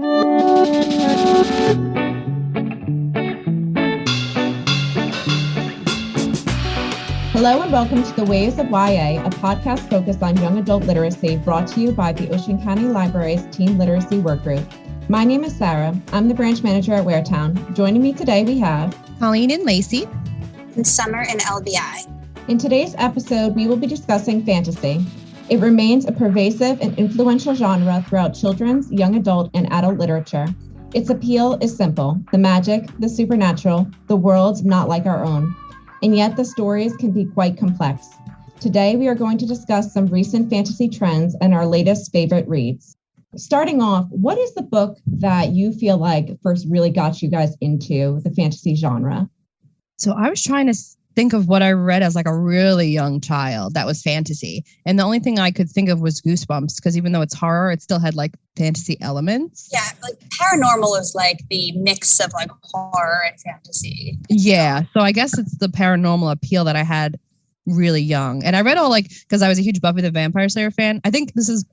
Hello and welcome to The Waves of YA, a podcast focused on young adult literacy brought to you by the Ocean County Library's Teen Literacy Workgroup. My name is Sarah. I'm the branch manager at Waretown. Joining me today we have Colleen and Lacey. And Summer and LBI. In today's episode, we will be discussing fantasy. It remains a pervasive and influential genre throughout children's, young adult, and adult literature. Its appeal is simple: the magic, the supernatural, the worlds not like our own. And yet the stories can be quite complex. Today, we are going to discuss some recent fantasy trends and our latest favorite reads. Starting off, what is the book that you feel like first really got you guys into the fantasy genre? So I was trying to think of what I read as like a really young child that was fantasy. And the only thing I could think of was Goosebumps, because even though it's horror, it still had like fantasy elements. Yeah, like paranormal is like the mix of like horror and fantasy. Yeah. So I guess it's the paranormal appeal that I had really young. And I read all because I was a huge Buffy the Vampire Slayer fan. I think this is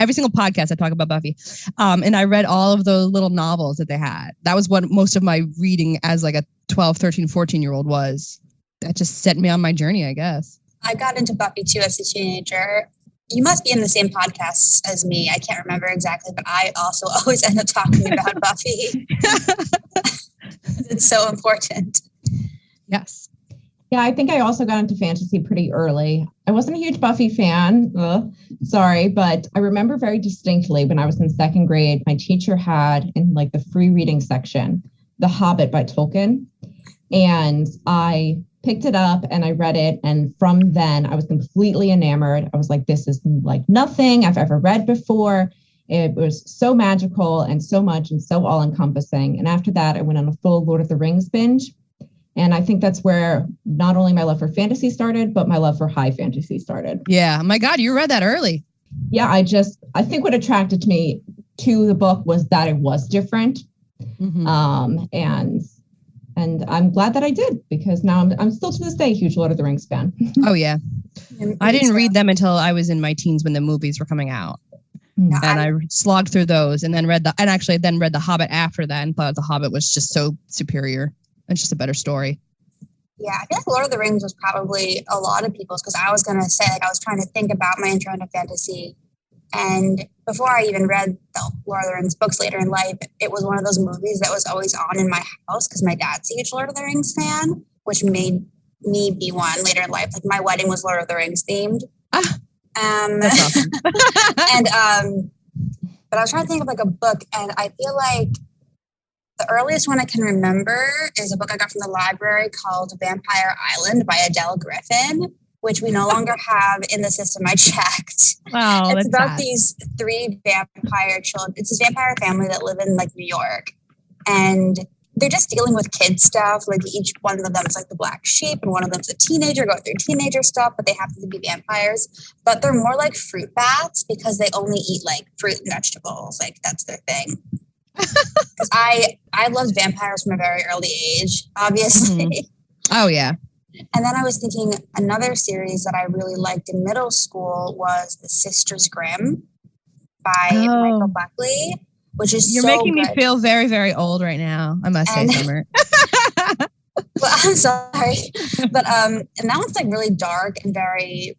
every single podcast I talk about Buffy. And I read all of the little novels that they had. That was what most of my reading as like a 12, 13, 14-year-old was. That just set me on my journey, I guess. I got into Buffy too as a teenager. You must be in the same podcasts as me. I can't remember exactly, but I also always end up talking about Buffy. It's so important. Yes. Yeah, I think I also got into fantasy pretty early. I wasn't a huge Buffy fan, sorry, but I remember very distinctly when I was in second grade, my teacher had in like the free reading section, The Hobbit by Tolkien. And I picked it up and I read it. And from then I was completely enamored. I was like, this is like nothing I've ever read before. It was so magical and so much and so all encompassing. And after that, I went on a full Lord of the Rings binge. And I think that's where not only my love for fantasy started, but my love for high fantasy started. Yeah. My God, you read that early. Yeah. I think what attracted me to the book was that it was different. Mm-hmm. And I'm glad that I did, because now I'm still to this day a huge Lord of the Rings fan. Oh, yeah. I didn't read them until I was in my teens when the movies were coming out. And I slogged through those and then read The Hobbit after that and thought The Hobbit was just so superior. It's just a better story. Yeah, I feel like Lord of the Rings was probably a lot of people's, because I was going to say, I was trying to think about my intro into fantasy. And before I even read the Lord of the Rings books later in life, it was one of those movies that was always on in my house because my dad's a huge Lord of the Rings fan, which made me be one later in life. Like my wedding was Lord of the Rings themed. That's awesome. But I was trying to think of like a book, and I feel like the earliest one I can remember is a book I got from the library called Vampire Island by Adele Griffin, which we no longer have in the system. I checked. Wow, it's about these three vampire children. It's this vampire family that live in like New York, and they're just dealing with kid stuff. Like each one of them is like the black sheep, and one of them's a teenager going through teenager stuff, but they happen to be vampires. But they're more like fruit bats because they only eat like fruit and vegetables. Like that's their thing. Because I loved vampires from a very early age, obviously. Mm-hmm. Oh yeah. And then I was thinking another series that I really liked in middle school was The Sisters Grimm by Michael Buckley, which is You're so making good. me feel very, very old right now, I must say, Summer. Well, I'm sorry. But and that one's like really dark and very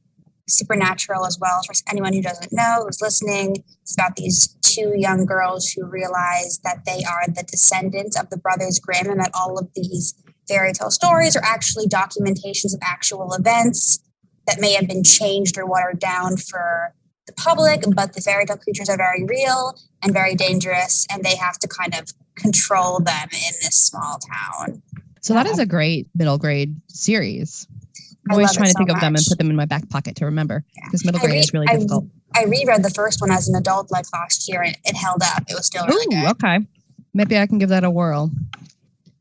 supernatural as well. For anyone who doesn't know, who's listening, it's about these two young girls who realize that they are the descendants of the brothers Grimm, and that all of these fairy tale stories are actually documentations of actual events that may have been changed or watered down for the public, but the fairy tale creatures are very real and very dangerous, and they have to kind of control them in this small town. So that is a great middle grade series. I'm always trying to think of them and put them in my back pocket to remember, because middle grade is really difficult. I reread the first one as an adult like last year, and it held up. It was still really good. Okay. Maybe I can give that a whirl.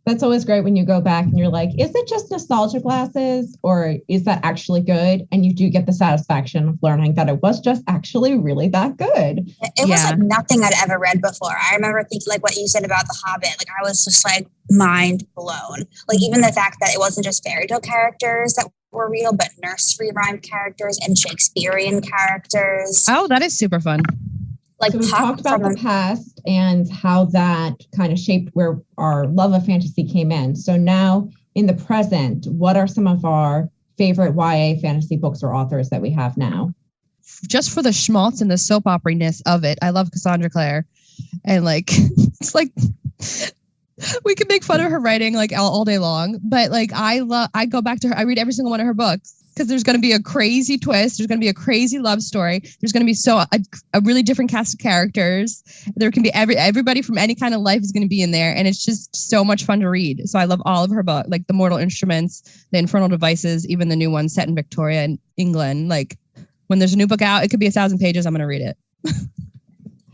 That's always great when you go back and you're like, is it just nostalgia glasses or is that actually good? And you do get the satisfaction of learning that it was just actually really that good. It was like nothing I'd ever read before. I remember thinking like what you said about The Hobbit. Like I was just like mind blown. Like even the fact that it wasn't just fairy tale characters that were real, but nursery rhyme characters and Shakespearean characters. Oh, that is super fun. like So we've pop talked about from the past and how that kind of shaped where our love of fantasy came in. So now in the present, what are some of our favorite YA fantasy books or authors that we have now? Just for the schmaltz and the soap opera-ness of it, I love Cassandra Clare. And like, it's like, we can make fun of her writing like all day long, but like I go back to her. I read every single one of her books because there's going to be a crazy twist. There's going to be a crazy love story. There's going to be a really different cast of characters. There can be everybody from any kind of life is going to be in there. And it's just so much fun to read. So I love all of her books, like The Mortal Instruments, The Infernal Devices, even the new one set in Victoria and England. Like when there's a new book out, it could be 1,000 pages. I'm going to read it.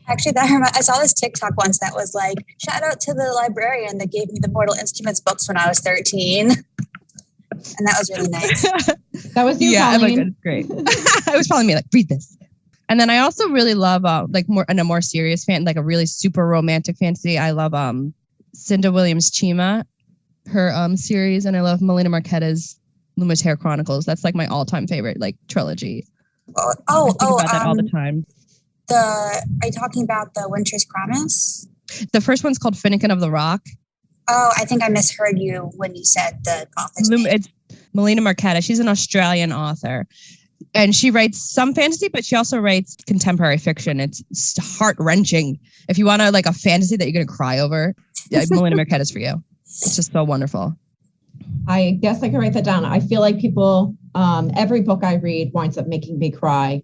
Actually, I saw this TikTok once that was like, shout out to the librarian that gave me the Mortal Instruments books when I was 13. And that was really nice. That was you, yeah, Colleen. It's great. I was telling me like, read this. And then I also really love like more serious like a really super romantic fantasy. I love Cinda Williams Chima, her series, and I love Melina Marchetta's Lumitere Chronicles. That's like my all-time favorite like trilogy. I think about that all the time. Are you talking about the Winter's Promise? The first one's called Finnegan of the Rock. Oh, I think I misheard you when you said the author's name. It's Melina Marchetta. She's an Australian author. And she writes some fantasy, but she also writes contemporary fiction. It's heart-wrenching. If you want like a fantasy that you're going to cry over, Melina Marchetta's for you. It's just so wonderful. I guess I can write that down. I feel like people, every book I read winds up making me cry.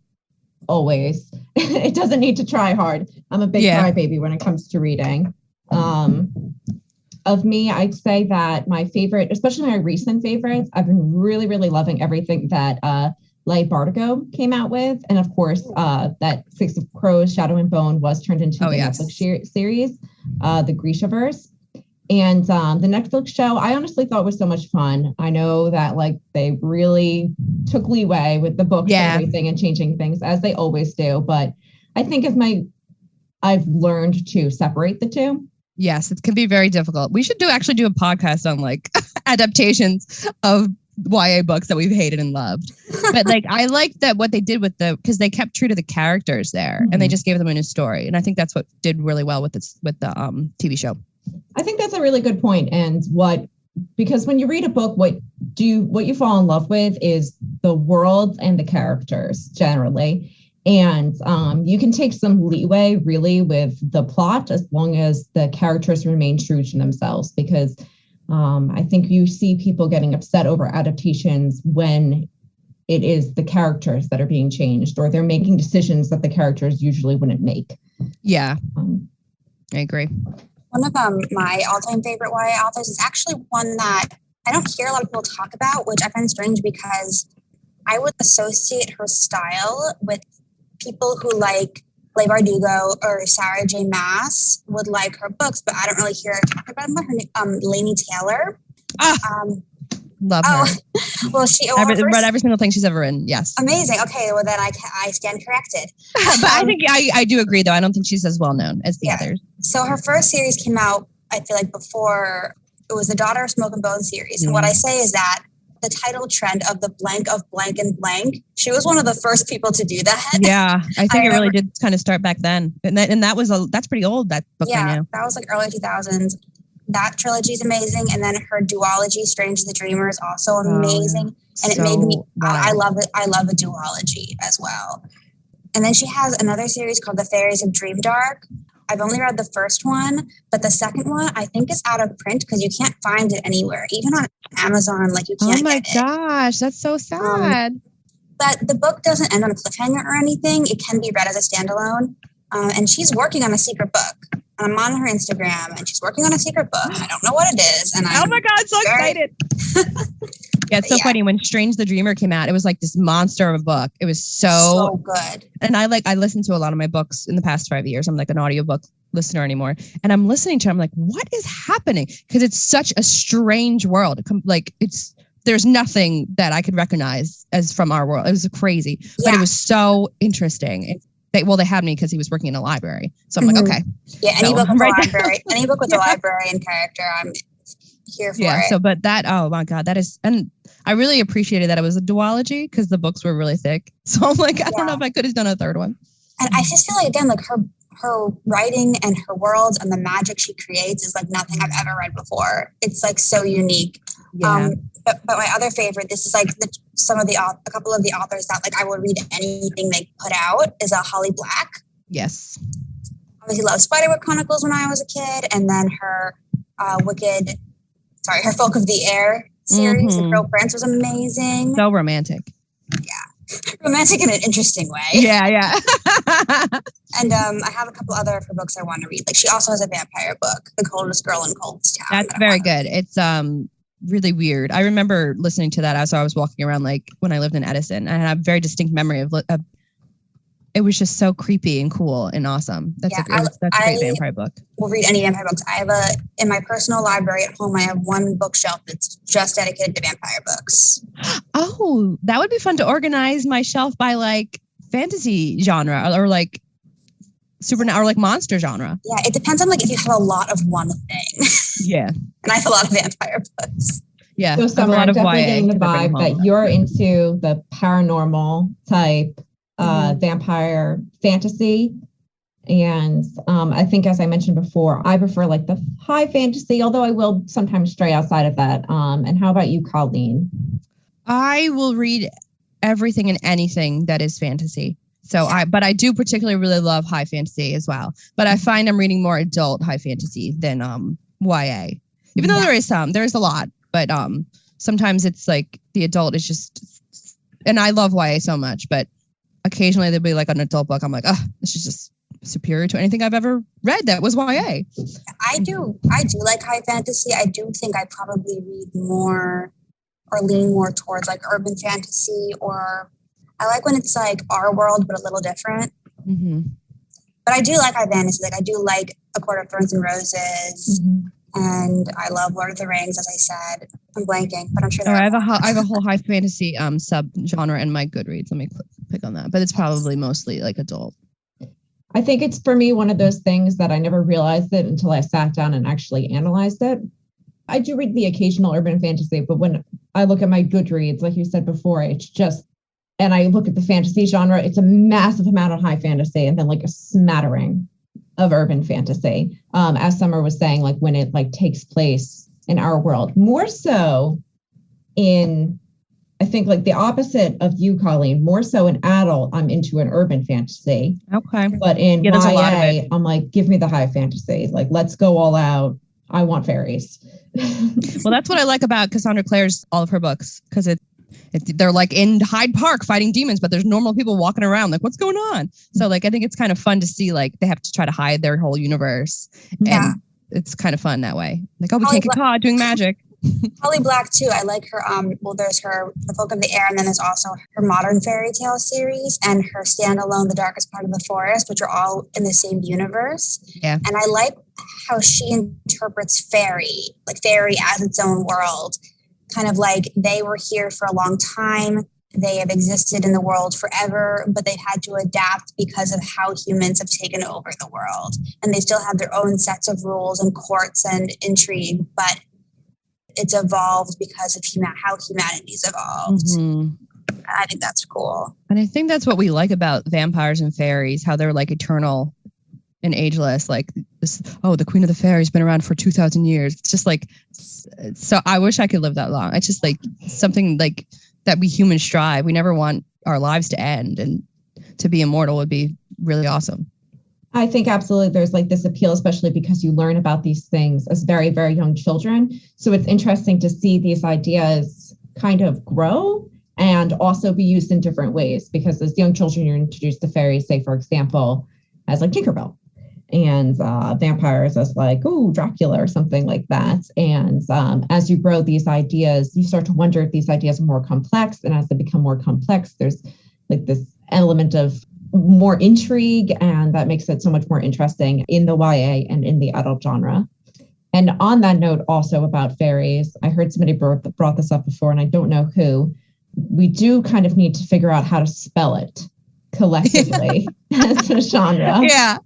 Always. It doesn't need to try hard. I'm a big crybaby when it comes to reading. Of me, I'd say that my favorite, especially my recent favorites, I've been really, really loving everything that Leigh Bardugo came out with. And of course, that Six of Crows, Shadow and Bone was turned into the Netflix series, the Grishaverse. And the Netflix show, I honestly thought was so much fun. I know that like they really took leeway with the books and everything and changing things as they always do. But I think I've learned to separate the two. Yes, it can be very difficult. We should actually do a podcast on like adaptations of YA books that we've hated and loved. But like I like that what they did with because they kept true to the characters there and they just gave them a new story. And I think that's what did really well with the TV show. I think that's a really good point. And because when you read a book, what you fall in love with is the world and the characters generally. And you can take some leeway really with the plot as long as the characters remain true to themselves, because I think you see people getting upset over adaptations when it is the characters that are being changed or they're making decisions that the characters usually wouldn't make. Yeah, I agree. One of my all-time favorite YA authors is actually one that I don't hear a lot of people talk about, which I find strange because I would associate her style with people who like Leigh Bardugo or Sarah J. Maas would like her books, but I don't really hear her talk about them. Her name, Laini Taylor. Love her. Well, I've read every single thing she's ever written. Yes. Amazing. Okay, well then I stand corrected. But I think I do agree though. I don't think she's as well known as the others. So her first series came out, I feel like before it was the Daughter of Smoke and Bone series. And what I say is that the title trend of the blank of blank and blank, she was one of the first people to do that. Yeah, I think it really did kind of start back then. And that's pretty old, that book. Yeah, that was like early 2000s. That trilogy is amazing. And then her duology, Strange the Dreamer, is also amazing. And it made me, I love it. I love a duology as well. And then she has another series called The Fairies of Dreamdark. I've only read the first one, but the second one I think is out of print because you can't find it anywhere, even on Amazon. Like you can't. Oh my get it. gosh, that's so sad. But the book doesn't end on a cliffhanger or anything. It can be read as a standalone. And she's working on a secret book. And I'm on her Instagram, and she's working on a secret book. I don't know what it is, and oh my god, so excited! Yeah, it's so funny. When Strange the Dreamer came out, it was like this monster of a book. It was so good. And I listened to a lot of my books in the past 5 years. I'm like an audiobook listener anymore, and I'm listening to it. I'm like, what is happening? Because it's such a strange world. Like there's nothing that I could recognize as from our world. It was crazy, but it was so interesting. They had me because he was working in a library. So I'm like, okay. Yeah, any book with a library, any book with a librarian character, I'm here for it. Yeah, so but that, oh my God, that is, and I really appreciated that it was a duology because the books were really thick. So I'm like, I don't know if I could have done a third one. And I just feel like, again, like her writing and her worlds and the magic she creates is like nothing I've ever read before. It's like so unique. Yeah. But my other favorite, this is like a couple of the authors that like I will read anything they put out, is Holly Black. Yes. Obviously loved Spiderwick Chronicles when I was a kid, and then her her Folk of the Air series, The Cruel Prince, was amazing. So romantic. Yeah. Romantic in an interesting way. Yeah. And I have a couple other of her books I want to read. Like she also has a vampire book, The Coldest Girl in Coldstown. That's very good. It's really weird. I remember listening to that as I was walking around, like when I lived in Edison. I had a very distinct memory of it was just so creepy and cool and awesome. That's a great vampire book. Will read any vampire books. I have in my personal library at home, I have one bookshelf that's just dedicated to vampire books. Oh, that would be fun to organize my shelf by like fantasy genre or like supernatural or like monster genre. Yeah, it depends on like if you have a lot of one thing. Yeah. And I have a lot of vampire books. Yeah. So Summer, I'm definitely getting the vibe that you're into the paranormal type vampire fantasy. And I think, as I mentioned before, I prefer like the high fantasy, although I will sometimes stray outside of that. And how about you, Colleen? I will read everything and anything that is fantasy. But I do particularly really love high fantasy as well. But I find I'm reading more adult high fantasy than YA. Even though there's a lot, but sometimes it's like the adult is just, and I love YA so much, but occasionally there'll be like an adult book. I'm like, this is just superior to anything I've ever read that was YA. I do like high fantasy. I do think I probably read more or lean more towards like urban fantasy, or I like when it's like our world, but a little different. Mm-hmm. But I do like high fantasy. Like I do like A Court of Thorns and Roses. Mm-hmm. And I love Lord of the Rings, as I said. I'm blanking, but I'm sure I have a whole high fantasy sub-genre in my Goodreads. Let me click on that. But it's probably mostly like adult. I think it's, for me, one of those things that I never realized it until I sat down and actually analyzed it. I do read the occasional urban fantasy, but when I look at my Goodreads, like you said before, it's just, and I look at the fantasy genre, it's a massive amount of high fantasy and then like a smattering of urban fantasy. As Summer was saying, like when it like takes place in our world, more so in, I think like the opposite of you, Colleen, more so in adult, I'm into an urban fantasy. Okay. But in YA, I'm like, give me the high fantasy. Like, let's go all out. I want fairies. Well, that's what I like about Cassandra Clare's, all of her books, because they're like in Hyde Park fighting demons, but there's normal people walking around like, what's going on? So like, I think it's kind of fun to see, like they have to try to hide their whole universe. Yeah. And it's kind of fun that way. Like, we can't get caught doing magic. Holly Black too. I like her. There's her The Folk of the Air, and then there's also her modern fairy tale series and her standalone The Darkest Part of the Forest, which are all in the same universe. Yeah. And I like how she interprets fairy as its own world. Kind of like they were here for a long time. They have existed in the world forever, but they've had to adapt because of how humans have taken over the world. And they still have their own sets of rules and courts and intrigue, but it's evolved because of how humanity's evolved. Mm-hmm. I think that's cool. And I think that's what we like about vampires and fairies, how they're like eternal and ageless. Like this, the Queen of the Fairies been around for 2,000 years. It's just like, so I wish I could live that long. It's just like something like that we humans strive. We never want our lives to end, and to be immortal would be really awesome. I think absolutely there's like this appeal, especially because you learn about these things as very, very young children. So it's interesting to see these ideas kind of grow and also be used in different ways, because as young children, you're introduced to fairies, say, for example, as like Tinkerbell, and vampires as like, Dracula or something like that. And as you grow these ideas, you start to wonder if these ideas are more complex. And as they become more complex, there's like this element of more intrigue, and that makes it so much more interesting in the YA and in the adult genre. And on that note, also about fairies, I heard somebody brought this up before, and I don't know who. We do kind of need to figure out how to spell it collectively as a genre. Yeah.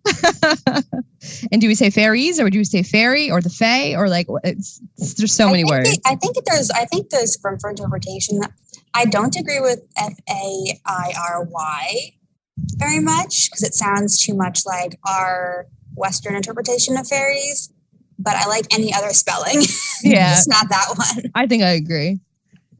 And do we say fairies, or do we say fairy, or the fae, or like there's so many words. I think there's room for interpretation. I don't agree with FAIRY. very much because it sounds too much like our Western interpretation of fairies. But I like any other spelling. Yeah. Just not that one. I think I agree.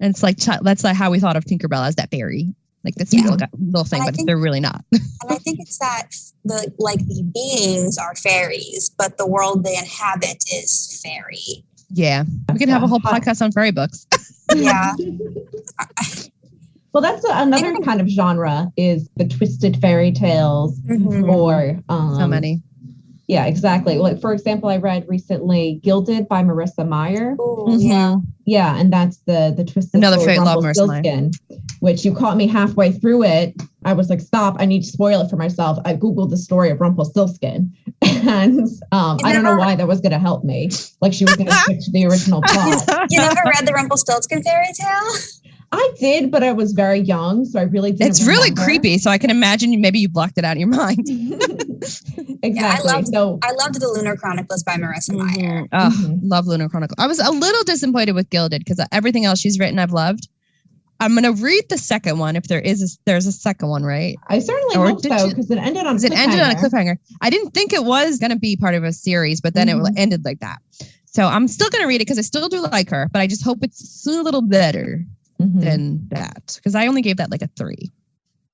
And it's like, that's like how we thought of Tinkerbell as that fairy. Like this little thing, but they're really not. And I think it's that the beings are fairies, but the world they inhabit is fairy. Yeah. We can have a whole podcast on fairy books. Yeah. Well, that's another kind of genre is the twisted fairy tales or so many. Yeah, exactly. Like, for example, I read recently Gilded by Marissa Meyer. Ooh, yeah. Yeah, and that's the twisted Another fairy love Marissa Meyer. Which you caught me halfway through it. I was like, stop, I need to spoil it for myself. I Googled the story of Rumpelstiltskin. And I don't know why that was going to help me. Like she was going to stick to the original plot. You never read the Rumpelstiltskin fairy tale? I did, but I was very young, so I really didn't It's really creepy, so I can imagine maybe you blocked it out of your mind. Exactly. Yeah, I loved the Lunar Chronicles by Marissa Meyer. Love Lunar Chronicles. I was a little disappointed with Gilded because everything else she's written I've loved. I'm going to read the second one if there's a second one, right? I certainly hope so because it ended on a cliffhanger. It ended on a cliffhanger. I didn't think it was going to be part of a series, but then it ended like that. So I'm still going to read it because I still do like her, but I just hope it's a little better than that because I only gave that like a 3.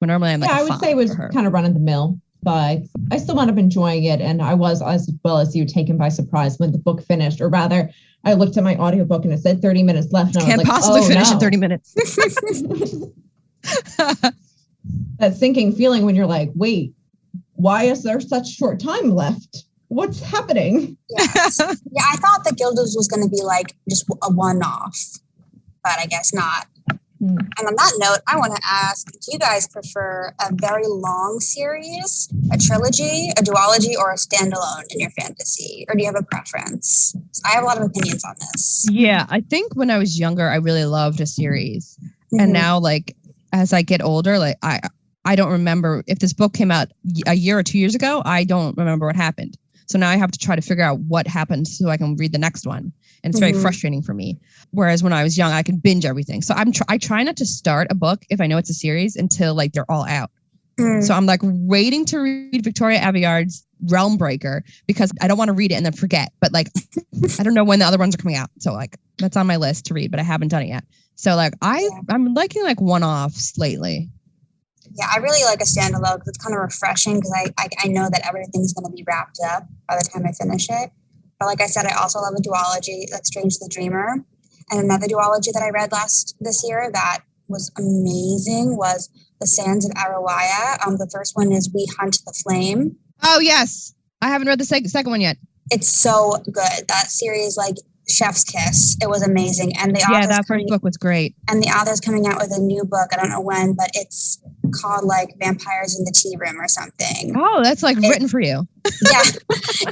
When normally I'm like I would say it was kind of run of the mill, but I still wound up enjoying it. And I was, as well as you, taken by surprise when the book finished, or rather, I looked at my audiobook and it said 30 minutes left. And Can't possibly finish in 30 minutes. That sinking feeling when you're like, wait, why is there such short time left? What's happening? Yes. Yeah, I thought that Gilded was going to be like just a one-off, but I guess not. And on that note, I want to ask, do you guys prefer a very long series, a trilogy, a duology, or a standalone in your fantasy? Or do you have a preference? I have a lot of opinions on this. Yeah, I think when I was younger, I really loved a series. And now, like, as I get older, like I don't remember if this book came out a year or 2 years ago, I don't remember what happened. So now I have to try to figure out what happened so I can read the next one. And it's very frustrating for me. Whereas when I was young, I could binge everything. So I try not to start a book if I know it's a series until like they're all out. So I'm like waiting to read Victoria Aveyard's Realm Breaker because I don't want to read it and then forget. But like, I don't know when the other ones are coming out. So like, that's on my list to read, but I haven't done it yet. So like, I'm liking like one-offs lately. Yeah, I really like a standalone because it's kind of refreshing because I know that everything's going to be wrapped up by the time I finish it. But like I said, I also love a duology, like Strange the Dreamer. And another duology that I read this year that was amazing was The Sands of Arawaya. The first one is We Hunt the Flame. Oh, yes. I haven't read the second one yet. It's so good. That series, like chef's kiss. It was amazing. And that first book was great. And the author's coming out with a new book. I don't know when, but it's called like Vampires in the Tea Room or something. Oh, that's like written for you. Yeah,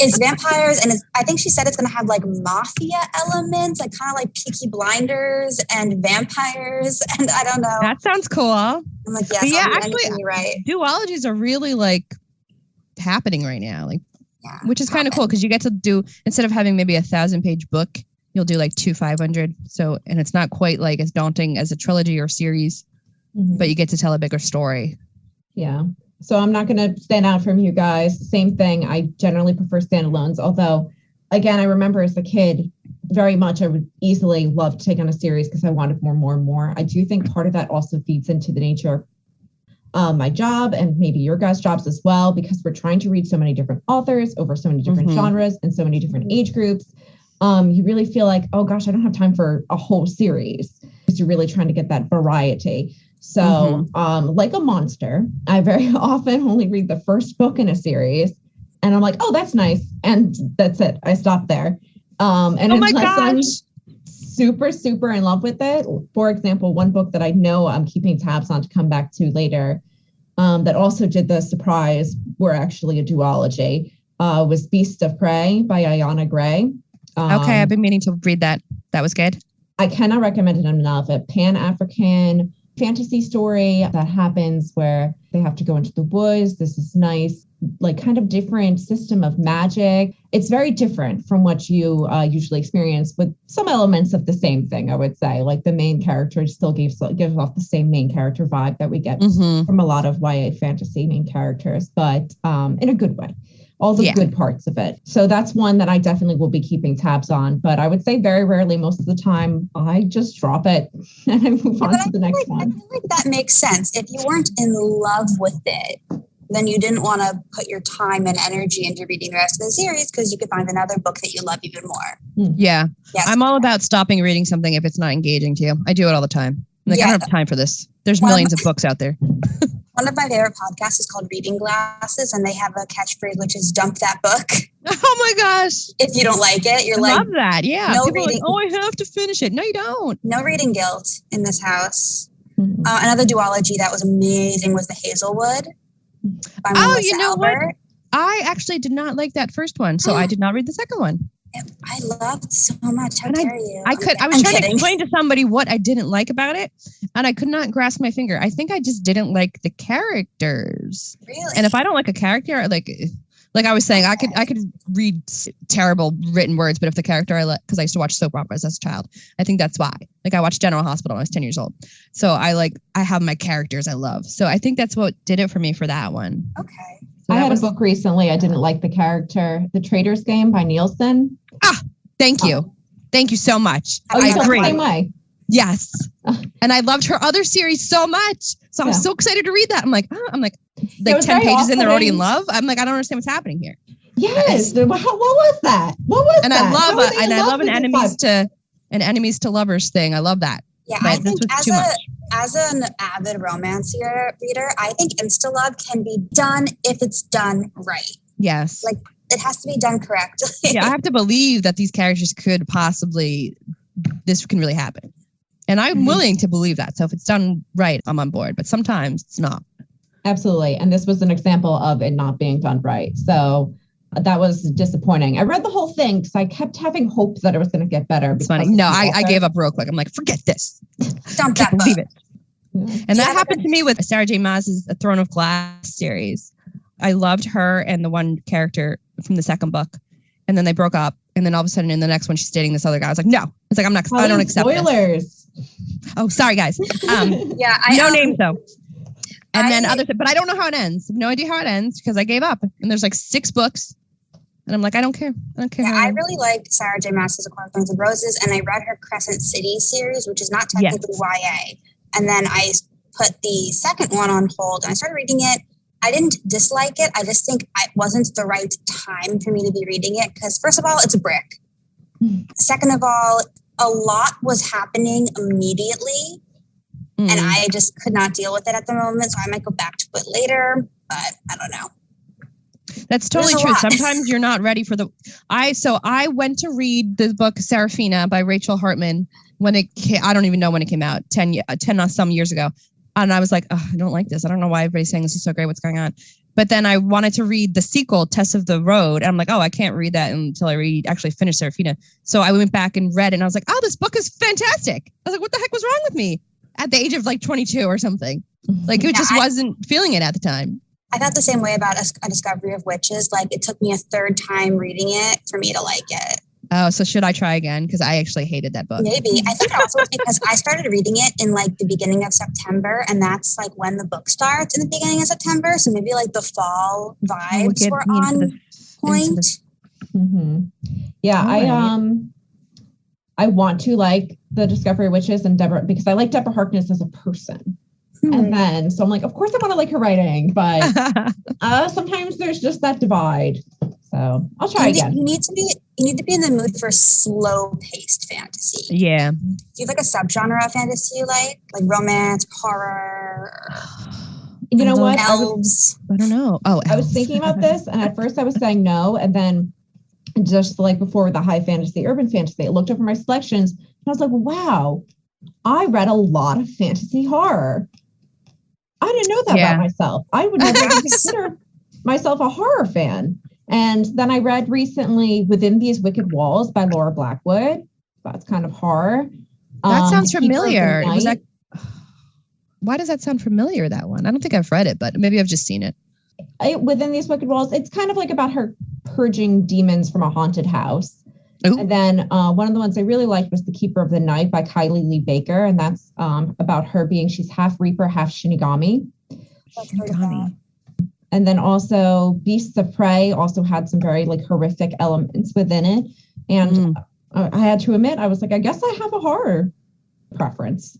it's vampires, and I think she said it's going to have like mafia elements, like kind of like Peaky Blinders and vampires, and I don't know. That sounds cool. I'm like, yes, yeah, actually, right. Duologies are really like happening right now, like, which is kind of cool because you get to do, instead of having maybe 1,000-page book, you'll do like 500. So, and it's not quite like as daunting as a trilogy or series, but you get to tell a bigger story. Yeah. So I'm not going to stand out from you guys. Same thing. I generally prefer standalones. Although, again, I remember as a kid, very much I would easily love to take on a series because I wanted more. I do think part of that also feeds into the nature of my job and maybe your guys' jobs as well, because we're trying to read so many different authors over so many different genres and so many different age groups. You really feel like, oh gosh, I don't have time for a whole series because you're really trying to get that variety. So like a monster, I very often only read the first book in a series and I'm like, oh, that's nice. And that's it. I stop there. And unless I'm super in love with it, for example, one book that I know I'm keeping tabs on to come back to later that also did the surprise, were actually a duology, was Beasts of Prey by Ayanna Gray. Okay, I've been meaning to read that. That was good. I cannot recommend it enough. A Pan-African fantasy story that happens where they have to go into the woods. This is nice like kind of different system of magic. It's very different from what you usually experience, with some elements of the same thing, I would say. Like the main character still gives off the same main character vibe that we get from a lot of YA fantasy main characters, but in a good way. All the good parts of it. So that's one that I definitely will be keeping tabs on. But I would say very rarely, most of the time, I just drop it and I move on to the next one. I feel like that makes sense. If you weren't in love with it, then you didn't want to put your time and energy into reading the rest of the series because you could find another book that you love even more. Yeah. Yes. I'm all about stopping reading something if it's not engaging to you. I do it all the time. I don't have time for this. There's millions of books out there. One of my favorite podcasts is called Reading Glasses, and they have a catchphrase, which is dump that book. Oh my gosh. If you don't like it, you're I love that. Yeah. No People reading. are like, I have to finish it. No, you don't. No reading guilt in this house. Another duology that was amazing was The Hazelwood by Melissa you know Albert. what? I actually did not like that first one, so I did not read the second one. I loved so much. How dare you? I was trying to explain to somebody what I didn't like about it, and I could not grasp my finger. I think I just didn't like the characters. Really? And if I don't like a character, like I was saying, I could read terrible written words, but if the character because I used to watch soap operas as a child, I think that's why. Like I watched General Hospital when I was 10 years old. So I have my characters I love. So I think that's what did it for me for that one. Okay. So I had a book recently. I didn't like the character, The Traitor's Game by Nielsen. Thank you. Thank you so much. I agree. The same way. Yes. And I loved her other series so much. So I'm so excited to read that. I'm like 10 pages in, they're already in love. I'm like, I don't understand what's happening here. Yes. What was that? What was and that? I love an enemies to lovers thing. I love that. Yeah, but I think as an avid romance reader, I think insta-love can be done if it's done right. Yes. Like it has to be done correctly. Yeah, I have to believe that these characters could possibly, this can really happen. And I'm willing to believe that. So if it's done right, I'm on board. But sometimes it's not. Absolutely. And this was an example of it not being done right. So that was disappointing. I read the whole thing because I kept having hope that it was going to get better. It's funny. No, I gave up real quick. I'm like, forget this. Dump that believe it. Yeah. And that happened to me with Sarah J. Maas's A Throne of Glass series. I loved her and the one character from the second book. And then they broke up. And then all of a sudden in the next one, she's dating this other guy. I was like, no. It's like, I don't accept spoilers. This. Oh, sorry, guys. Yeah. No names, though. And then others, but I don't know how it ends. I have no idea how it ends because I gave up. And there's like 6 books. And I'm like, I don't care. Yeah, I really liked Sarah J. Maas's A Court of Thorns and Roses. And I read her Crescent City series, which is not technically YA. And then I put the second one on hold and I started reading it. I didn't dislike it. I just think it wasn't the right time for me to be reading it because, first of all, it's a brick. Second of all, a lot was happening immediately and I just could not deal with it at the moment. So I might go back to it later, but I don't know. That's totally true. Sometimes you're not ready for I went to read the book Serafina by Rachel Hartman when it came, I don't even know when it came out, 10 some years ago. And I was like, oh, I don't like this. I don't know why everybody's saying this is so great. What's going on? But then I wanted to read the sequel, Test of the Road. And I'm like, oh, I can't read that until I actually finish Serafina. So I went back and read it and I was like, oh, this book is fantastic. I was like, what the heck was wrong with me at the age of like 22 or something? Like it just wasn't feeling it at the time. I thought the same way about A Discovery of Witches. Like it took me a third time reading it for me to like it. Oh, so should I try again? Because I actually hated that book. Maybe. I think also it's because I started reading it in like the beginning of September, and that's like when the book starts in the beginning of September. So maybe like the fall vibes were on point. Yeah, I want to like The Discovery of Witches and Deborah because I like Deborah Harkness as a person. And then, so I'm like, of course I want to like her writing, but sometimes there's just that divide. So I'll try again. You need to be in the mood for slow-paced fantasy. Yeah. Do you have like a subgenre of fantasy you like romance, horror? You know what? Elves. I don't know. Oh, I was thinking about this, and at first I was saying no, and then just like before with the high fantasy, urban fantasy, I looked over my selections, and I was like, wow, I read a lot of fantasy horror. I didn't know that about myself. I would never consider myself a horror fan. And then I read recently Within These Wicked Walls by Laura Blackwood. That's kind of horror. That sounds familiar. Why does that sound familiar, that one? I don't think I've read it, but maybe I've just seen it. Within These Wicked Walls, it's kind of like about her purging demons from a haunted house. Ooh. And then one of the ones I really liked was The Keeper of the Night by Kylie Lee Baker. And that's about her she's half Reaper, half Shinigami. Shinigami. And then also Beasts of Prey also had some very like horrific elements within it. And I had to admit, I was like, I guess I have a horror preference.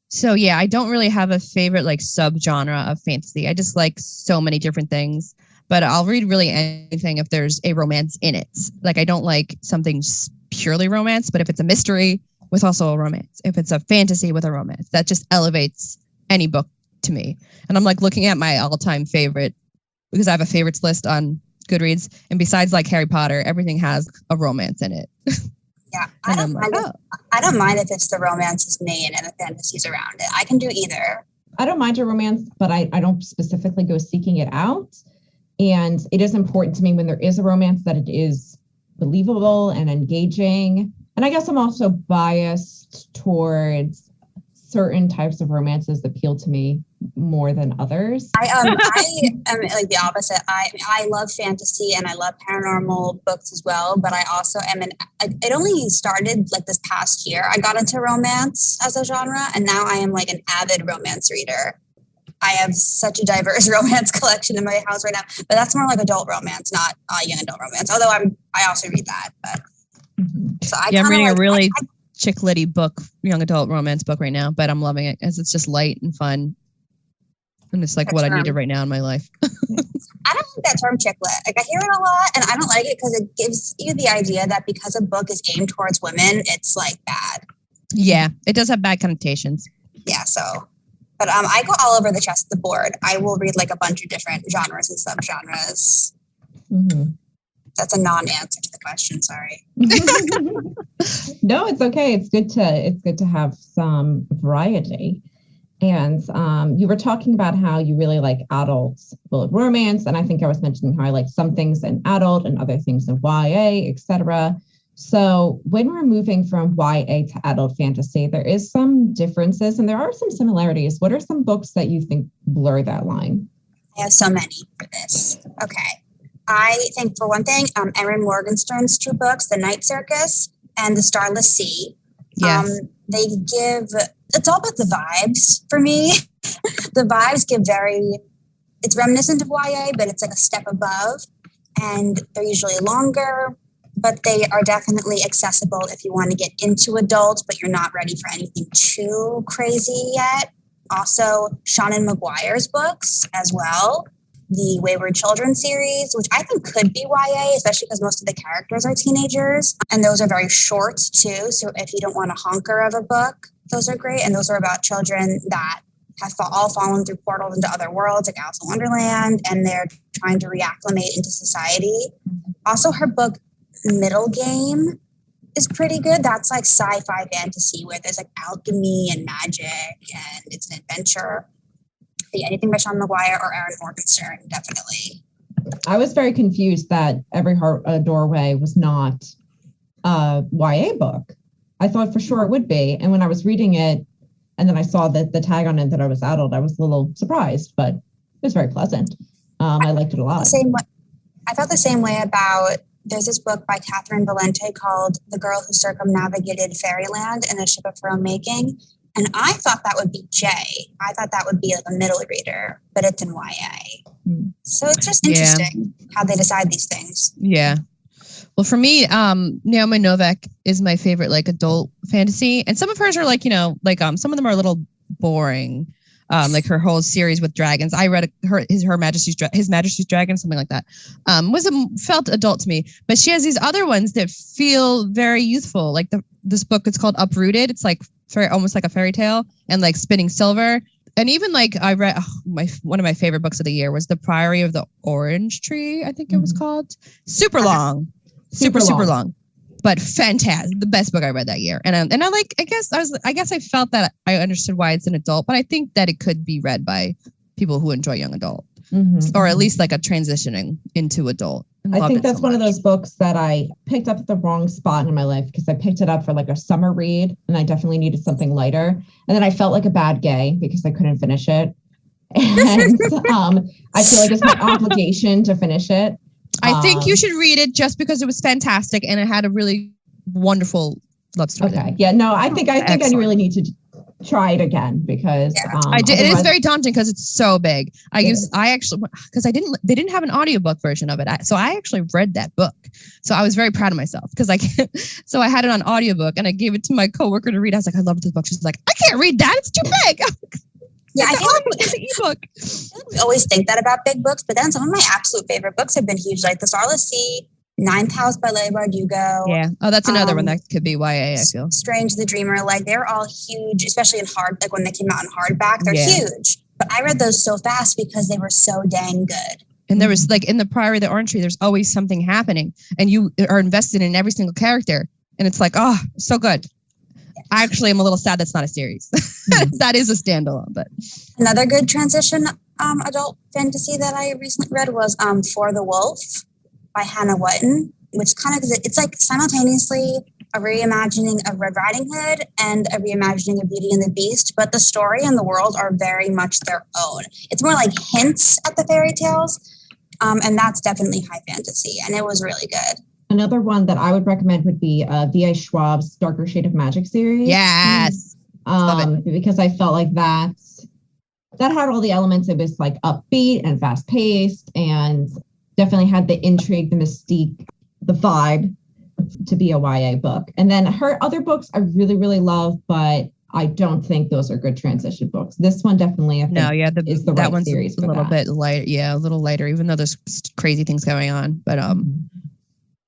So yeah, I don't really have a favorite like subgenre of fantasy. I just like so many different things, but I'll read really anything if there's a romance in it. Like I don't like something purely romance, but if it's a mystery with also a romance, if it's a fantasy with a romance, that just elevates any book to me. And I'm like looking at my all-time favorite because I have a favorites list on Goodreads, and besides like Harry Potter, everything has a romance in it. Yeah, I don't mind if it's the romance's main and the fantasies around it. I can do either. I don't mind a romance, but I don't specifically go seeking it out. And it is important to me when there is a romance that it is believable and engaging. And I guess I'm also biased towards certain types of romances that appeal to me more than others. I am like the opposite. I love fantasy and I love paranormal books as well, but I also am it only started like this past year. I got into romance as a genre, and now I am like an avid romance reader. I have such a diverse romance collection in my house right now, but that's more like adult romance, not young adult romance. Although I also read that, but so I'm reading a really chick litty book, young adult romance book right now, but I'm loving it as it's just light and fun. And it's like what I needed right now in my life. I don't like that term chick lit. Like I hear it a lot and I don't like it because it gives you the idea that because a book is aimed towards women, it's like bad. Yeah, it does have bad connotations. Yeah, so, but I go all over the board. I will read like a bunch of different genres and subgenres. Mm-hmm. That's a non-answer to the question. Sorry. No, it's okay. It's good to have some variety. And you were talking about how you really like adult romance. And I think I was mentioning how I like some things in adult and other things in YA, etc. So when we're moving from YA to adult fantasy, there is some differences and there are some similarities. What are some books that you think blur that line? I have so many for this. Okay. I think for one thing, Erin Morgenstern's two books, The Night Circus and The Starless Sea. Yes. It's all about the vibes for me. The vibes it's reminiscent of YA, but it's like a step above. And they're usually longer, but they are definitely accessible if you want to get into adults, but you're not ready for anything too crazy yet. Also, Seanan McGuire's books as well. The Wayward Children series, which I think could be YA, especially because most of the characters are teenagers. And those are very short too. So if you don't want a honker of a book, those are great. And those are about children that have all fallen through portals into other worlds, like Alice in Wonderland, and they're trying to reacclimate into society. Also, her book, Middle Game, is pretty good. That's like sci-fi fantasy where there's like alchemy and magic and it's an adventure. Anything by Seanan McGuire or Erin Morgenstern, definitely. I was very confused that Every Heart a Doorway was not a YA book. I thought for sure it would be. And when I was reading it, and then I saw that the tag on it that I was adult, I was a little surprised, but it was very pleasant. I liked it a lot. I felt the same way about, there's this book by Catherine Valente called The Girl Who Circumnavigated Fairyland in a Ship of Her Own Making. And I thought that would be J. I thought that would be like a middle reader, but it's in YA. So it's just interesting how they decide these things. Yeah. Well, for me, Naomi Novik is my favorite like adult fantasy. And some of hers are like, some of them are a little boring. Like her whole series with dragons. I read His Majesty's Dragon, something like that. Felt adult to me. But she has these other ones that feel very youthful. Like this book, it's called Uprooted. It's like almost like a fairy tale, and like Spinning Silver. And even like I read one of my favorite books of the year was The Priory of the Orange Tree, I think it was called. Super long, super long, but fantastic. The best book I read that year. And I like, I guess I felt that I understood why it's an adult, but I think that it could be read by people who enjoy young adult, or at least like a transitioning into adult. I think that's one of those books that I picked up at the wrong spot in my life because I picked it up for like a summer read and I definitely needed something lighter. And then I felt like a bad gay because I couldn't finish it. And I feel like it's my obligation to finish it. I think you should read it just because it was fantastic and it had a really wonderul love story. Okay. Yeah. No, I think I really need to try it again because I did. It is very daunting because it's so big. They didn't have an audiobook version of it. So I actually read that book. So I was very proud of myself because so I had it on audiobook and I gave it to my coworker to read. I was like, I love this book. She's like, I can't read that. It's too big. Yeah, I feel like it's an ebook. We always think that about big books, but then some of my absolute favorite books have been huge, like The Starless Sea, Ninth House by Leigh Bardugo. Yeah. Oh, that's another one that could be YA, I feel. Strange the Dreamer. Like, they're all huge, especially in like when they came out in hardback, they're huge. But I read those so fast because they were so dang good. And there was like in The Priory of the Orange Tree, there's always something happening and you are invested in every single character. And it's like, oh, so good. I actually am a little sad that's not a series. That is a standalone. But another good transition adult fantasy that I recently read was For the Wolf by Hannah Wotton, which kind of, it's like simultaneously a reimagining of Red Riding Hood and a reimagining of Beauty and the Beast, but the story and the world are very much their own. It's more like hints at the fairy tales, and that's definitely high fantasy, and it was really good. Another one that I would recommend would be V.A. Schwab's Darker Shade of Magic series. Yes. Because I felt like that had all the elements. It was like upbeat and fast paced and definitely had the intrigue, the mystique, the vibe to be a YA book. And then her other books I really, really love, but I don't think those are good transition books. This one definitely is the right one's series a little bit light. Yeah, a little lighter, even though there's crazy things going on. But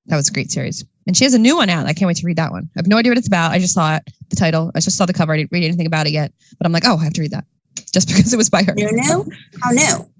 that was a great series. And she has a new one out. I can't wait to read that one. I have no idea what it's about. I just saw it, the title. I just saw the cover. I didn't read anything about it yet. But I'm like, oh, I have to read that. Just because it was by her. New? How new?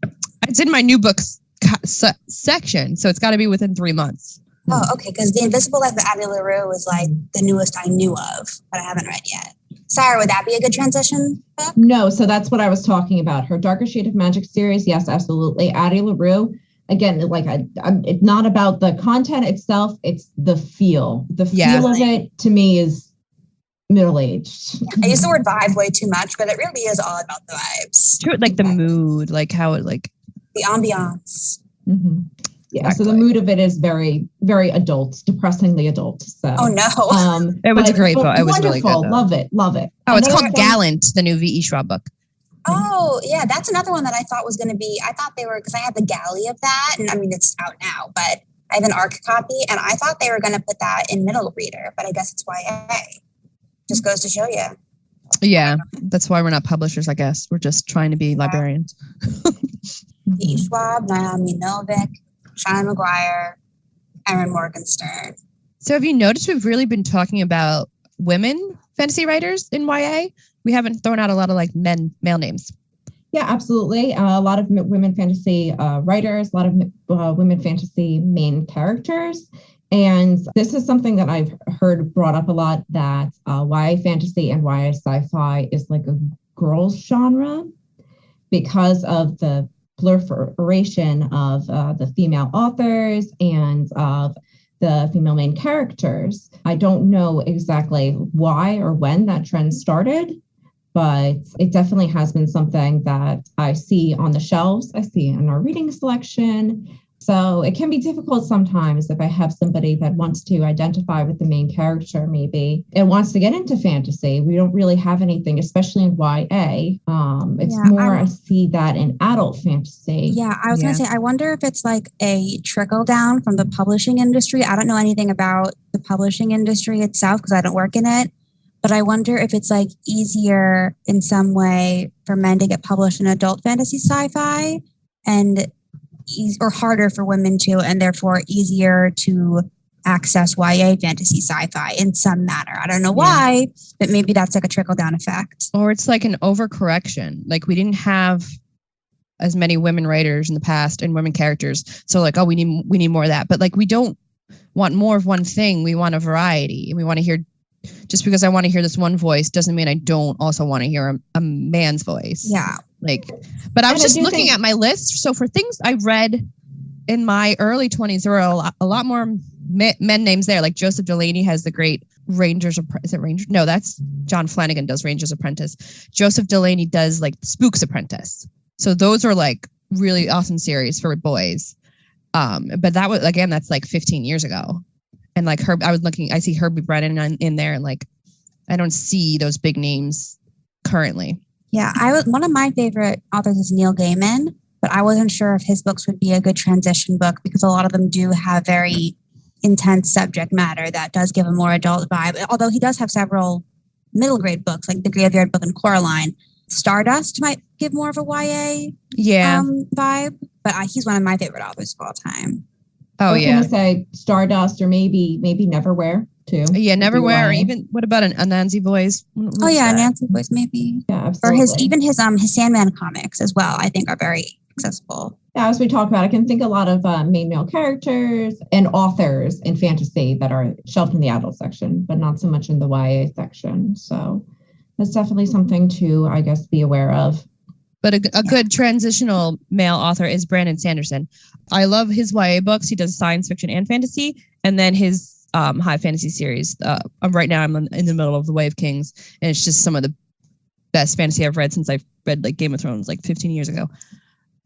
It's in my new books section. So it's got to be within 3 months. Oh, okay. Because The Invisible Life of Addie LaRue is like the newest I knew of, but I haven't read yet. Sarah, would that be a good transition book? No. So that's what I was talking about. Her Darker Shade of Magic series. Yes, absolutely. Addie LaRue. Again, like it's not about the content itself; it's the feel. The feel of it to me is middle-aged. I use the word vibe way too much, but it really is all about the vibes. True, like the mood, like how it like the ambiance. Mm-hmm. Yeah, exactly. So the mood of it is very, very adult, depressingly adult. So, oh no, it was a great book. It was really good. Love it. Oh, it's called Gallant, the new V.E. Schwab book. Oh, yeah, that's another one that I thought was going to be, I thought they were, because I had the galley of that, and I mean, it's out now, but I have an ARC copy, and I thought they were going to put that in middle reader, but I guess it's YA. Just goes to show you. Yeah, that's why we're not publishers, I guess. We're just trying to be librarians. V.E. Schwab, Naomi Novik, Shannon McGuire, Erin Morgenstern. So have you noticed we've really been talking about women fantasy writers in YA? We haven't thrown out a lot of like male names. Yeah, absolutely. A lot of women fantasy writers, a lot of women fantasy main characters. And this is something that I've heard brought up a lot, that YA fantasy and YA sci-fi is like a girls genre because of the proliferation of the female authors and of the female main characters. I don't know exactly why or when that trend started, but it definitely has been something that I see on the shelves. I see in our reading selection. So it can be difficult sometimes if I have somebody that wants to identify with the main character, maybe, and wants to get into fantasy. We don't really have anything, especially in YA. I see that in adult fantasy. Yeah, I was going to say, I wonder if it's like a trickle down from the publishing industry. I don't know anything about the publishing industry itself because I don't work in it. But I wonder if it's like easier in some way for men to get published in adult fantasy sci-fi or harder for women to, and therefore easier to access YA fantasy sci-fi in some manner. I don't know why, but maybe that's like a trickle down effect. Or it's like an overcorrection. Like we didn't have as many women writers in the past and women characters. So like, oh, we need more of that. But like, we don't want more of one thing. We want a variety, and we want to hear. Just because I want to hear this one voice doesn't mean I don't also want to hear a man's voice. Yeah. But I was just looking at my list. So for things I read in my early 20s, there were a lot more men names there. Like Joseph Delaney has the great Rangers. Is it Rangers? No, that's John Flanagan does Ranger's Apprentice. Joseph Delaney does like Spook's Apprentice. So those are like really awesome series for boys. But that was, again, that's like 15 years ago. And like I see Herbie Brennan in there, and like I don't see those big names currently. Yeah, one of my favorite authors is Neil Gaiman, but I wasn't sure if his books would be a good transition book because a lot of them do have very intense subject matter that does give a more adult vibe. Although he does have several middle grade books, like The Graveyard Book and Coraline. Stardust might give more of a YA vibe, but he's one of my favorite authors of all time. I was gonna say Stardust or maybe Neverwhere too. Yeah, Neverwhere, or even what about a Nancy Boys? Nancy Boys maybe. Yeah, absolutely. Or his Sandman comics as well, I think are very accessible. Yeah, as we talked about, I can think a lot of main male characters and authors in fantasy that are shelved in the adult section, but not so much in the YA section. So that's definitely something to, I guess, be aware of. But a good transitional male author is Brandon Sanderson. I love his YA books. He does science fiction and fantasy, and then his high fantasy series. Right now, I'm in the middle of The Way of Kings, and it's just some of the best fantasy I've read since I've read like Game of Thrones like 15 years ago.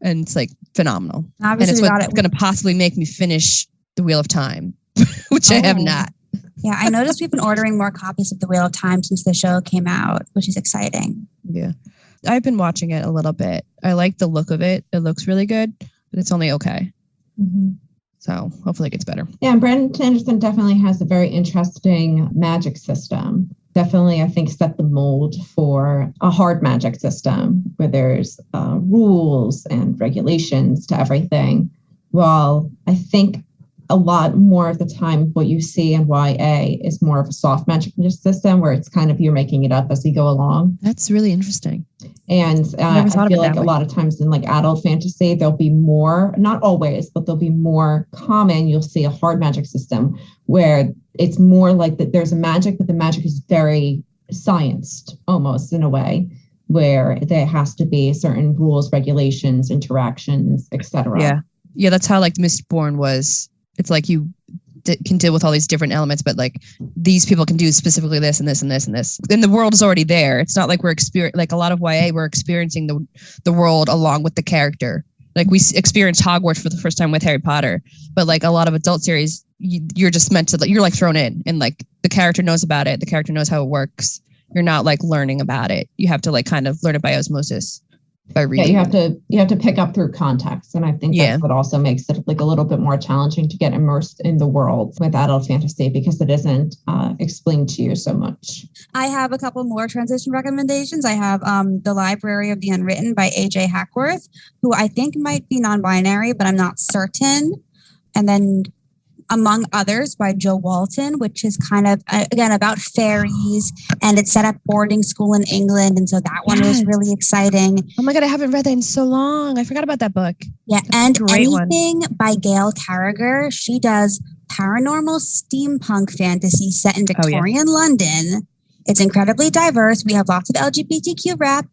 And it's like phenomenal. Obviously, and it's what's going to possibly make me finish The Wheel of Time, which I have not. Yeah, I noticed we've been ordering more copies of The Wheel of Time since the show came out, which is exciting. Yeah. I've been watching it a little bit. I like the look of it. It looks really good, but it's only okay. Mm-hmm. So hopefully it gets better. Yeah, and Brandon Sanderson definitely has a very interesting magic system. Definitely, I think, set the mold for a hard magic system where there's rules and regulations to everything. While I think a lot more of the time what you see in YA is more of a soft magic system where it's kind of you're making it up as you go along. That's really interesting. And I feel like a lot of times in like adult fantasy, there'll be more, not always, but there'll be more common. You'll see a hard magic system where it's more like that there's a magic, but the magic is very scienced almost in a way where there has to be certain rules, regulations, interactions, etc. Yeah. Yeah. That's how like Mistborn was. It's like you can deal with all these different elements, but like these people can do specifically this and this and this and this. And the world is already there. It's not like we're like a lot of YA, we're experiencing the world along with the character. Like we experienced Hogwarts for the first time with Harry Potter, but like a lot of adult series, you're just meant to, you're like thrown in and like the character knows about it. The character knows how it works. You're not like learning about it. You have to like kind of learn it by osmosis. By reading. Yeah, you have to pick up through context. And I think that's what also makes it like a little bit more challenging to get immersed in the world with adult fantasy because it isn't explained to you so much. I have a couple more transition recommendations. I have The Library of the Unwritten by A.J. Hackworth, who I think might be non-binary, but I'm not certain. And then Among Others by Joe Walton, which is kind of, again, about fairies, and it's set up boarding school in England. And so that one was really exciting. Oh my God, I haven't read that in so long. I forgot about that book. Yeah, and Anything by Gail Carriger. She does paranormal steampunk fantasy set in Victorian London. It's incredibly diverse. We have lots of LGBTQ rep.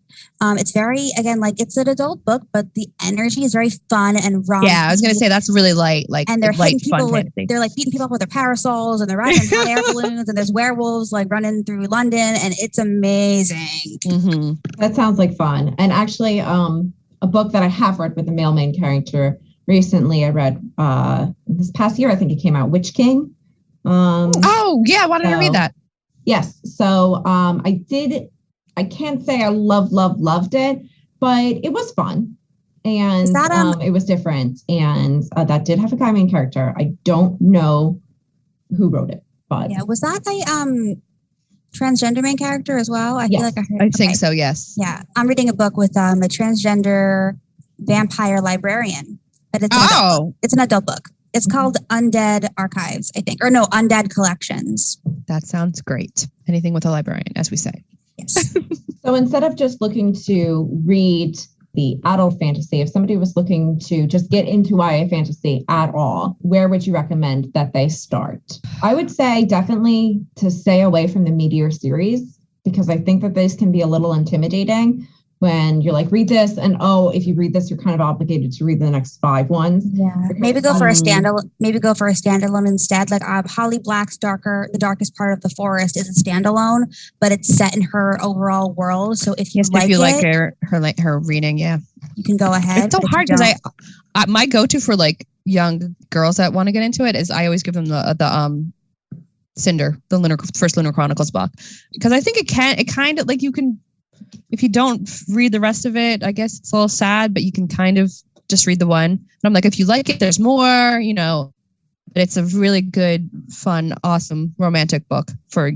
It's very, again, like it's an adult book, but the energy is very fun and raw. Yeah, I was going to say that's really light, like and they're light, fun fantasy. They're like beating people up with their parasols and they're riding hot air balloons and there's werewolves like running through London and it's amazing. Mm-hmm. That sounds like fun. And actually, a book that I have read with the male main character recently, I read this past year, I think it came out, Witch King. Why did I read that? Yes. So I can't say I loved it, but it was fun. And it was different. And that did have a guy main character. I don't know who wrote it, but. Yeah. Was that a transgender main character as well? I feel like I heard. I think so, yes. Yeah. I'm reading a book with a transgender vampire librarian. But it's an adult book. It's called Undead Archives, I think. Or no, Undead Collections. That sounds great. Anything with a librarian, as we say. Yes. So instead of just looking to read the adult fantasy, if somebody was looking to just get into YA fantasy at all, where would you recommend that they start? I would say definitely to stay away from the Meteor series, because I think that these can be a little intimidating. When you're like, read this, and if you read this, you're kind of obligated to read the next 5 ones. Yeah, maybe go for a standalone. Maybe go for a standalone instead. Like Holly Black's The Darkest Part of the Forest is a standalone, but it's set in her overall world. So if you like her reading, yeah. you can go ahead. It's so hard because I my go-to for like young girls that want to get into it is I always give them the Cinder, the first Lunar Chronicles book, because I think it kind of like you can, if you don't read the rest of it, I guess it's a little sad, but you can kind of just read the one. And I'm like, if you like it, there's more, but it's a really good, fun, awesome romantic book for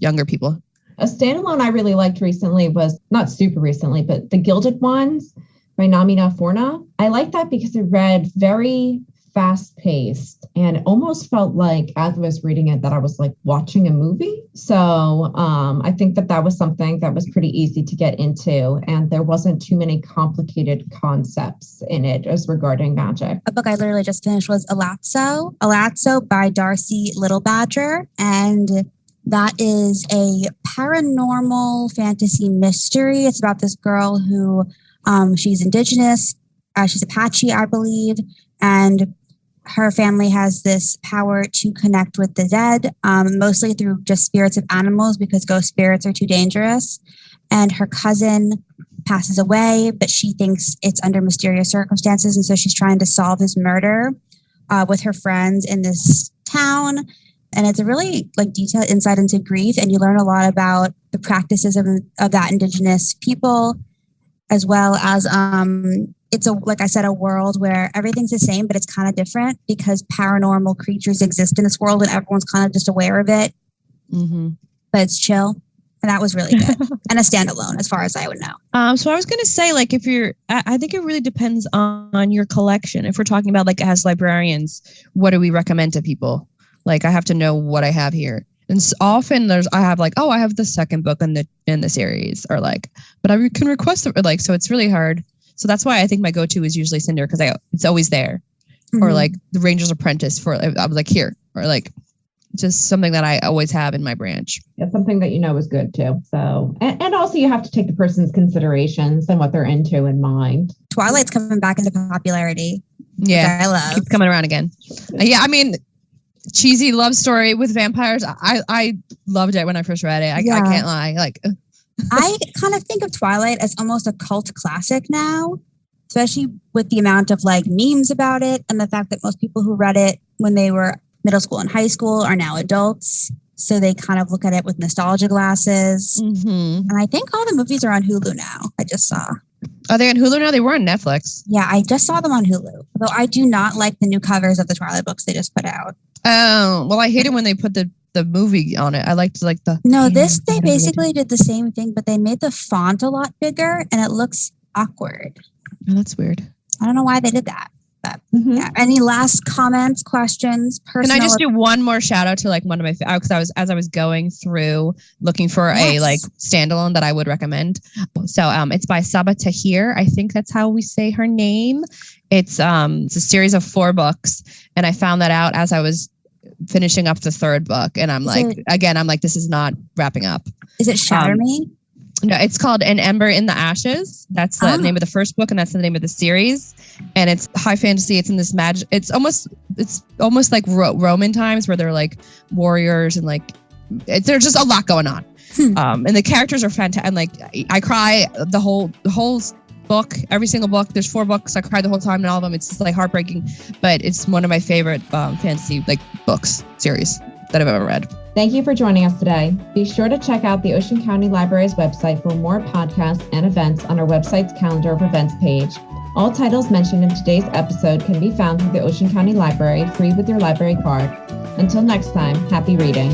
younger people. A standalone I really liked recently was, not super recently, but The Gilded Ones by Namina Forna. I like that because it read very fast-paced and almost felt like, as I was reading it, that I was like watching a movie. So I think that was something that was pretty easy to get into, and there wasn't too many complicated concepts in it as regarding magic. A book I literally just finished was Alazzo by Darcy Little Badger, and that is a paranormal fantasy mystery. It's about this girl who she's indigenous. She's Apache, I believe. And her family has this power to connect with the dead, mostly through just spirits of animals because ghost spirits are too dangerous. And her cousin passes away, but she thinks it's under mysterious circumstances. And so she's trying to solve his murder with her friends in this town. And it's a really like detailed insight into grief. And you learn a lot about the practices of that indigenous people, as well as it's like I said, a world where everything's the same, but it's kind of different because paranormal creatures exist in this world and everyone's kind of just aware of it. Mm-hmm. But it's chill. And that was really good. And a standalone, as far as I would know. So I was going to say, like, I think it really depends on your collection. If we're talking about like as librarians, what do we recommend to people? Like, I have to know what I have here. And often I have like, I have the second book in the series, or like, but I can request it, like, so it's really hard. So that's why I think my go-to is usually Cinder, because it's always there. Mm-hmm. Or like the Ranger's Apprentice I was like here, or like just something that I always have in my branch. It's something that is good too. So, and also you have to take the person's considerations and what they're into in mind. Twilight's coming back into popularity. Yeah, I love. Keeps coming around again. Yeah, I mean, cheesy love story with vampires. I loved it when I first read it. I can't lie. Like, I kind of think of Twilight as almost a cult classic now, especially with the amount of like memes about it and the fact that most people who read it when they were middle school and high school are now adults. So they kind of look at it with nostalgia glasses. Mm-hmm. And I think all the movies are on Hulu now. I just saw. Are they on Hulu now? They were on Netflix. Yeah, I just saw them on Hulu. Though I do not like the new covers of the Twilight books they just put out. Oh, well, I hate it when they put the movie on it. I liked like the... No, they basically did the same thing, but they made the font a lot bigger and it looks awkward. Oh, that's weird. I don't know why they did that. But yeah. Any last comments, questions, personal? Can I just do one more shout out to like one of my, because I was going through looking for a like standalone that I would recommend. So it's by Saba Tahir. I think that's how we say her name. It's a series of 4 books, and I found that out as I was finishing up the 3rd book, and I'm like, this is not wrapping up. Is it Shatter Me? No, it's called An Ember in the Ashes. That's the name of the first book, and that's the name of the series. And it's high fantasy. It's in this magic. It's almost like Roman times, where they're like warriors and like there's just a lot going on. And the characters are fantastic. And like I cry the whole book, every single book. There's 4 books. I cried the whole time in all of them. It's just like heartbreaking, but it's one of my favorite fantasy like books series that I've ever read. Thank you for joining us today. Be sure to check out the Ocean County Library's website for more podcasts and events on our website's calendar of events page. All titles mentioned in today's episode can be found through the Ocean County Library, free with your library card. Until next time, happy reading.